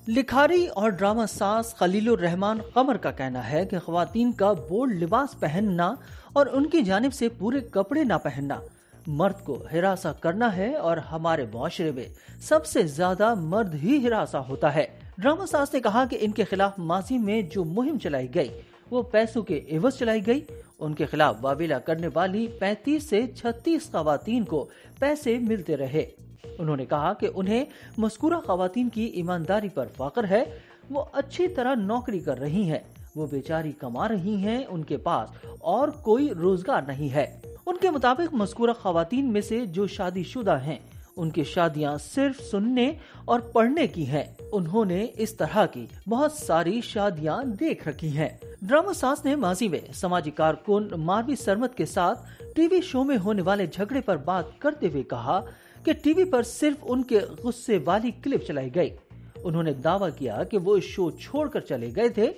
لکھاری اور ڈرامہ ساز خلیل الرحمان قمر کا کہنا ہے کہ خواتین کا بولڈ لباس پہننا اور ان کی جانب سے پورے کپڑے نہ پہننا مرد کو ہراساں کرنا ہے اور ہمارے معاشرے میں سب سے زیادہ مرد ہی ہراساں ہوتا ہے۔ ڈرامہ ساز نے کہا کہ ان کے خلاف ماضی میں جو مہم چلائی گئی وہ پیسوں کے عوض چلائی گئی۔ ان کے خلاف واویلا کرنے والی 35 سے 36 خواتین کو پیسے ملتے رہے۔ انہوں نے کہا کہ انہیں مذکورہ خواتین کی ایمانداری پر فخر ہے، وہ اچھی طرح نوکری کر رہی ہیں، وہ بیچاری کما رہی ہیں، ان کے پاس اور کوئی روزگار نہیں ہے۔ ان کے مطابق مذکورہ خواتین میں سے جو شادی شدہ ہیں ان کی شادیاں صرف سننے اور پڑھنے کی ہیں۔ انہوں نے اس طرح کی بہت ساری شادیاں دیکھ رکھی ہیں۔ ڈرامہ ساز نے ماضی میں سماجی کارکن ماروی سرمت کے ساتھ ٹی وی شو میں ہونے والے جھگڑے پر بات کرتے ہوئے کہا کہ ٹی وی پر صرف ان کے غصے والی کلپ چلائی گئی۔ انہوں نے دعویٰ کیا کہ وہ شو چھوڑ کر چلے گئے تھے،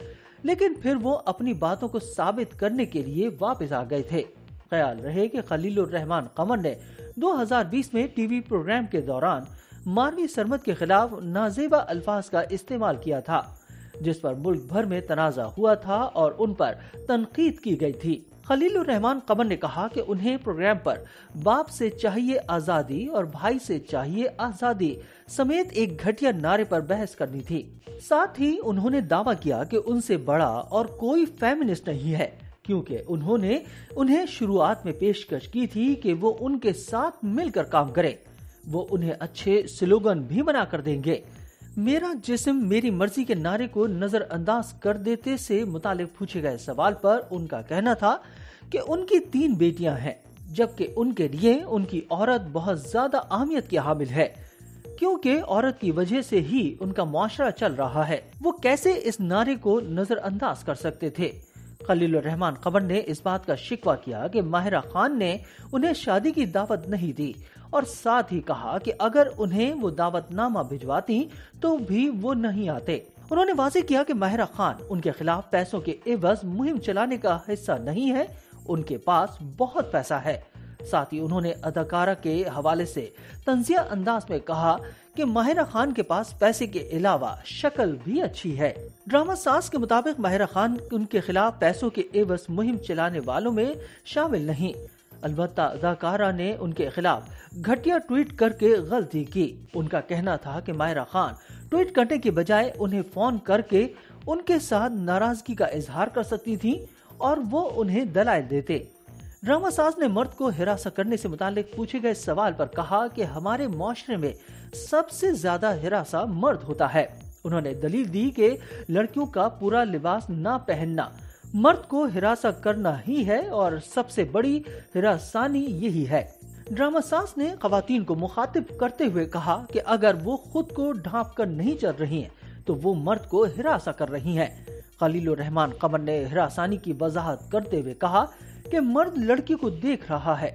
لیکن پھر وہ اپنی باتوں کو ثابت کرنے کے لیے واپس آ گئے تھے۔ خیال رہے کہ خلیل الرحمان قمر نے 2020 میں ٹی وی پروگرام کے دوران ماروی سرمت کے خلاف نازیبا الفاظ کا استعمال کیا تھا، جس پر ملک بھر میں تنازع ہوا تھا اور ان پر تنقید کی گئی تھی۔ خلیل الرحمان قمر نے کہا کہ انہیں پروگرام پر باپ سے چاہیے آزادی اور بھائی سے چاہیے آزادی سمیت ایک گھٹیا نعرے پر بحث کرنی تھی۔ ساتھ ہی انہوں نے دعویٰ کیا کہ ان سے بڑا اور کوئی فیمنسٹ نہیں ہے، کیونکہ انہوں نے انہیں شروعات میں پیشکش کی تھی کہ وہ ان کے ساتھ مل کر کام کریں۔ وہ انہیں اچھے سلوگن بھی بنا کر دیں گے۔ میرا جسم میری مرضی کے نعرے کو نظر انداز کر دیتے سے متعلق پوچھے گئے سوال پر ان کا کہنا تھا کہ ان کی 3 بیٹیاں ہیں، جبکہ ان کے لیے ان کی عورت بہت زیادہ اہمیت کی حامل ہے، کیونکہ عورت کی وجہ سے ہی ان کا معاشرہ چل رہا ہے۔ وہ کیسے اس نعرے کو نظر انداز کر سکتے تھے؟ خلیل الرحمان قمر نے اس بات کا شکوہ کیا کہ ماہرہ خان نے انہیں شادی کی دعوت نہیں دی، اور ساتھ ہی کہا کہ اگر انہیں وہ دعوت نامہ بھجواتی تو بھی وہ نہیں آتے۔ انہوں نے واضح کیا کہ ماہرہ خان ان کے خلاف پیسوں کے عوض مہم چلانے کا حصہ نہیں ہے، ان کے پاس بہت پیسہ ہے۔ ساتھ ہی انہوں نے اداکارہ کے حوالے سے طنزیہ انداز میں کہا کہ ماہرہ خان کے پاس پیسے کے علاوہ شکل بھی اچھی ہے۔ ڈرامہ ساز کے مطابق ماہرہ خان ان کے خلاف پیسوں کے عوض مہم چلانے والوں میں شامل نہیں، البتہ اداکارہ نے ان کے خلاف گھٹیا ٹویٹ کر کے غلطی کی۔ ان کا کہنا تھا کہ ماہرہ خان ٹویٹ کرنے کے بجائے انہیں فون کر کے ان کے ساتھ ناراضگی کا اظہار کر سکتی تھی اور وہ انہیں دلائل دیتے۔ ڈرامہ ساز نے مرد کو ہراساں کرنے سے متعلق پوچھے گئے سوال پر کہا کہ ہمارے معاشرے میں سب سے زیادہ ہراساں مرد ہوتا ہے۔ انہوں نے دلیل دی کہ لڑکیوں کا پورا لباس نہ پہننا مرد کو ہراساں کرنا ہی ہے اور سب سے بڑی ہراسانی یہی ہے۔ ڈرامہ ساز نے خواتین کو مخاطب کرتے ہوئے کہا کہ اگر وہ خود کو ڈھانپ کر نہیں چل رہی ہیں تو وہ مرد کو ہراساں کر رہی ہیں۔ خلیل الرحمان قمر نے ہراسانی کی وضاحت کرتے ہوئے کہا کہ مرد لڑکی کو دیکھ رہا ہے،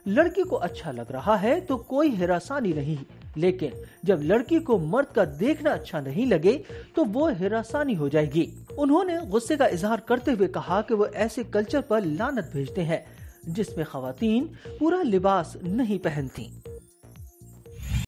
لڑکی کو اچھا لگ رہا ہے تو کوئی ہراسانی نہیں، لیکن جب لڑکی کو مرد کا دیکھنا اچھا نہیں لگے تو وہ ہراسانی ہو جائے گی۔ انہوں نے غصے کا اظہار کرتے ہوئے کہا کہ وہ ایسے کلچر پر لعنت بھیجتے ہیں جس میں خواتین پورا لباس نہیں پہنتی۔